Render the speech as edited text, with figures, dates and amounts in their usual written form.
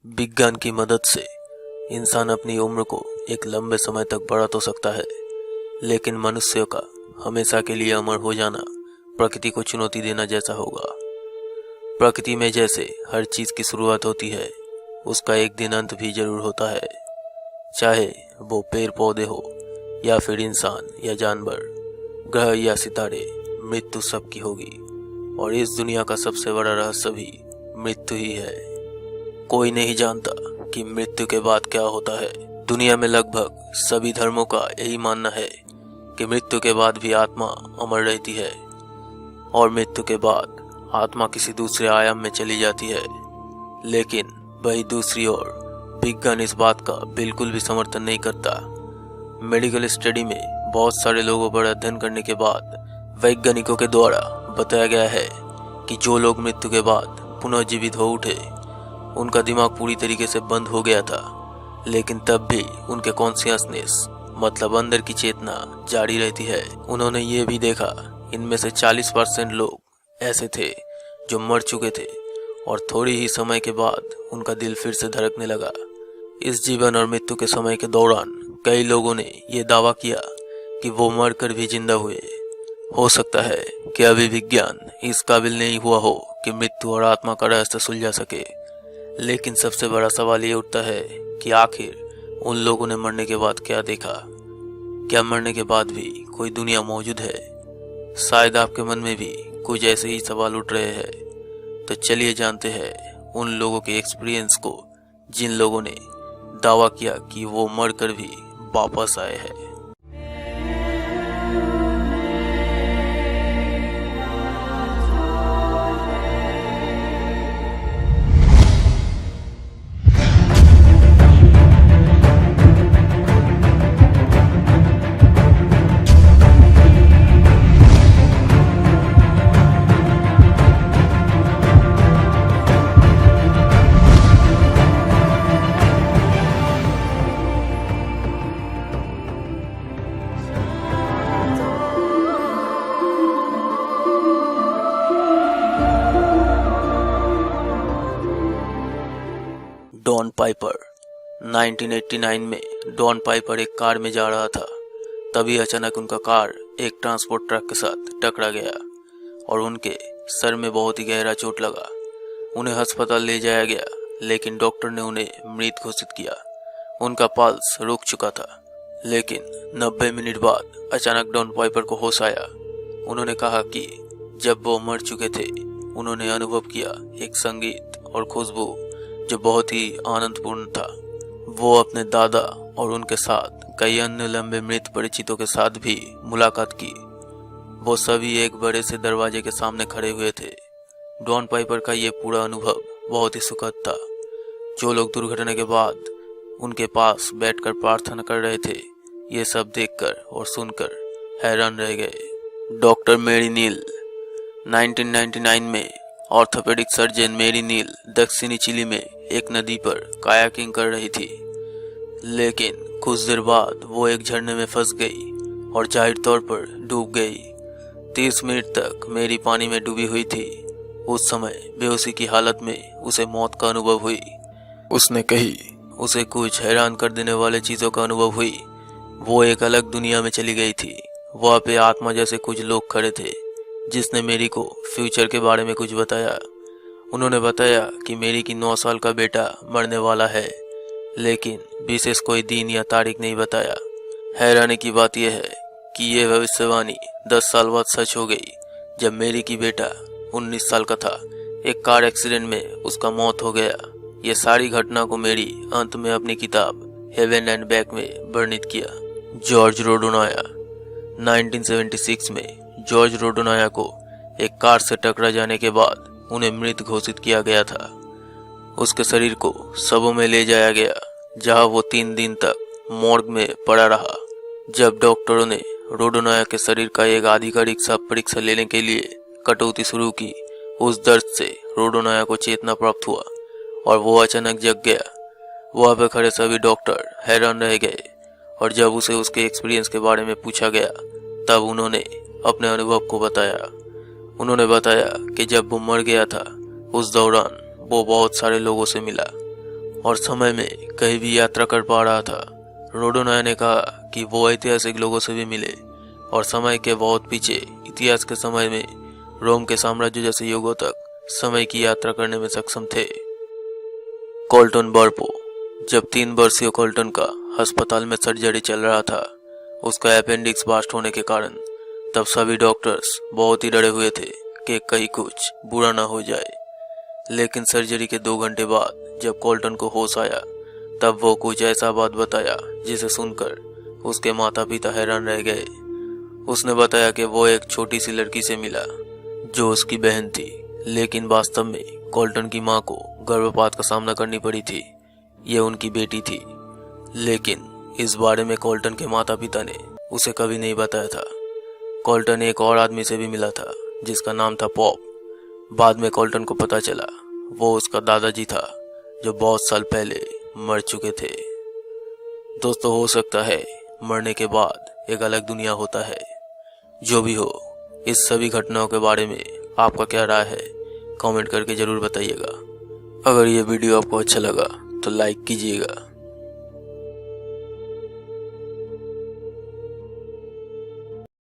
विज्ञान की मदद से इंसान अपनी उम्र को एक लंबे समय तक बढ़ा तो सकता है, लेकिन मनुष्य का हमेशा के लिए अमर हो जाना प्रकृति को चुनौती देना जैसा होगा। प्रकृति में जैसे हर चीज की शुरुआत होती है, उसका एक दिन अंत भी जरूर होता है। चाहे वो पेड़ पौधे हो या फिर इंसान या जानवर, ग्रह या सितारे, मृत्यु सबकी होगी। और इस दुनिया का सबसे बड़ा रहस्य भी मृत्यु ही है। कोई नहीं जानता कि मृत्यु के बाद क्या होता है। दुनिया में लगभग सभी धर्मों का यही मानना है कि मृत्यु के बाद भी आत्मा अमर रहती है और मृत्यु के बाद आत्मा किसी दूसरे आयाम में चली जाती है। लेकिन वही दूसरी ओर विज्ञान इस बात का बिल्कुल भी समर्थन नहीं करता। मेडिकल स्टडी में बहुत सारे लोगों पर अध्ययन करने के बाद वैज्ञानिकों के द्वारा बताया गया है कि जो लोग मृत्यु के बाद पुनः जीवित हो उठे, उनका दिमाग पूरी तरीके से बंद हो गया था, लेकिन तब भी उनके कॉन्शियसनेस मतलब अंदर की चेतना जारी रहती है। उन्होंने ये भी देखा, इनमें से 40% लोग ऐसे थे जो मर चुके थे और थोड़ी ही समय के बाद उनका दिल फिर से धड़कने लगा। इस जीवन और मृत्यु के समय के दौरान कई लोगों ने यह दावा किया कि वो मरकर भी जिंदा हुए। हो सकता है कि अभी विज्ञान इस काबिल नहीं हुआ हो कि मृत्यु और आत्मा का रहस्य सुलझा सके, लेकिन सबसे बड़ा सवाल ये उठता है कि आखिर उन लोगों ने मरने के बाद क्या देखा। क्या मरने के बाद भी कोई दुनिया मौजूद है? शायद आपके मन में भी कुछ ऐसे ही सवाल उठ रहे हैं। तो चलिए जानते हैं उन लोगों के एक्सपीरियंस को जिन लोगों ने दावा किया कि वो मरकर भी वापस आए हैं। डॉन पाइपर 1989 में डॉन पाइपर एक कार में जा रहा था। तभी अचानक उनका कार एक ट्रांसपोर्ट ट्रक के साथ टकरा गया और उनके सर में बहुत ही गहरा चोट लगा। उन्हें अस्पताल ले जाया गया, लेकिन डॉक्टर ने उन्हें मृत घोषित किया। उनका पल्स रुक चुका था, लेकिन 90 मिनट बाद अचानक डॉन पाइपर को होश आया। उन्होंने कहा कि जब वो मर चुके थे, उन्होंने अनुभव किया एक संगीत और खुशबू जो बहुत ही आनंदपूर्ण था। वो अपने दादा और उनके साथ कई अन्य लंबे मृत परिचितों के साथ भी मुलाकात की। वो सभी एक बड़े से दरवाजे के सामने खड़े हुए थे। डॉन पाइपर का ये पूरा अनुभव बहुत ही सुखद था। जो लोग दुर्घटना के बाद उनके पास बैठकर प्रार्थना कर रहे थे, ये सब देखकर और सुनकर हैरान रह गए। डॉक्टर मैरी नील 1999 में ऑर्थोपेडिक सर्जन मैरी नील दक्षिणी चिली में एक नदी पर कायाकिंग कर रही थी, लेकिन कुछ देर बाद वो एक झरने में फंस गई और जाहिर तौर पर डूब गई। 30 मिनट तक मैरी पानी में डूबी हुई थी। उस समय बेहोशी की हालत में उसे मौत का अनुभव हुई। उसने कही उसे कुछ हैरान कर देने वाले चीजों का अनुभव हुई। वो एक अलग दुनिया में चली गई थी। वहाँ पे आत्मा जैसे कुछ लोग खड़े थे, जिसने मेरी को फ्यूचर के बारे में कुछ बताया। उन्होंने बताया कि मेरी की 9 साल का बेटा मरने वाला है, लेकिन विशेष कोई दिन या तारीख नहीं बताया। हैरानी की बात यह है कि यह भविष्यवाणी 10 साल बाद सच हो गई, जब मेरी की बेटा 19 साल का था। एक कार एक्सीडेंट में उसका मौत हो गया। ये सारी घटना को मेरी अंत में अपनी किताब हेवन एंड बैक में वर्णित किया। जॉर्ज रोडोनाया 1976 में जॉर्ज रोडोनाया को एक कार से टकरा जाने के बाद उन्हें मृत घोषित किया गया था। उसके शरीर को शवों में ले जाया गया, जहां वो 3 दिन तक मॉर्ग में पड़ा रहा। जब डॉक्टरों ने रोडोनाया के शरीर का एक आधिकारिक शव परीक्षा लेने के लिए कटौती शुरू की, उस दर्द से रोडोनाया को चेतना प्राप्त हुआ और वो अचानक जग गया। वहां पर खड़े सभी डॉक्टर हैरान रह गए और जब उसे उसके एक्सपीरियंस के बारे में पूछा गया, तब उन्होंने अपने अनुभव को बताया। उन्होंने बताया कि जब वो मर गया था, उस दौरान वो बहुत सारे लोगों से मिला और समय में कहीं भी यात्रा कर पा रहा था। रोडोनाया ने कहा कि वो ऐतिहासिक लोगों से भी मिले और समय के बहुत पीछे इतिहास के समय में रोम के साम्राज्य जैसे युगों तक समय की यात्रा करने में सक्षम थे। कोल्टन बर्पो। जब 3 वर्षीय कोल्टन का अस्पताल में सर्जरी चल रहा था, उसका अपेंडिक्स बास्ट होने के कारण, तब सभी डॉक्टर्स बहुत ही डरे हुए थे कि कहीं कुछ बुरा ना हो जाए। लेकिन सर्जरी के 2 घंटे बाद जब कोल्टन को होश आया, तब वो कुछ ऐसा बात बताया जिसे सुनकर उसके माता पिता हैरान रह गए। उसने बताया कि वो एक छोटी सी लड़की से मिला जो उसकी बहन थी, लेकिन वास्तव में कोल्टन की मां को गर्भपात का सामना करनी पड़ी थी। ये उनकी बेटी थी, लेकिन इस बारे में कोल्टन के माता पिता ने उसे कभी नहीं बताया था। कोल्टन एक और आदमी से भी मिला था जिसका नाम था पॉप। बाद में कोल्टन को पता चला वो उसका दादाजी था जो बहुत साल पहले मर चुके थे। दोस्तों, हो सकता है मरने के बाद एक अलग दुनिया होता है। जो भी हो, इस सभी घटनाओं के बारे में आपका क्या राय है, कमेंट करके जरूर बताइएगा। अगर ये वीडियो आपको अच्छा लगा तो लाइक कीजिएगा।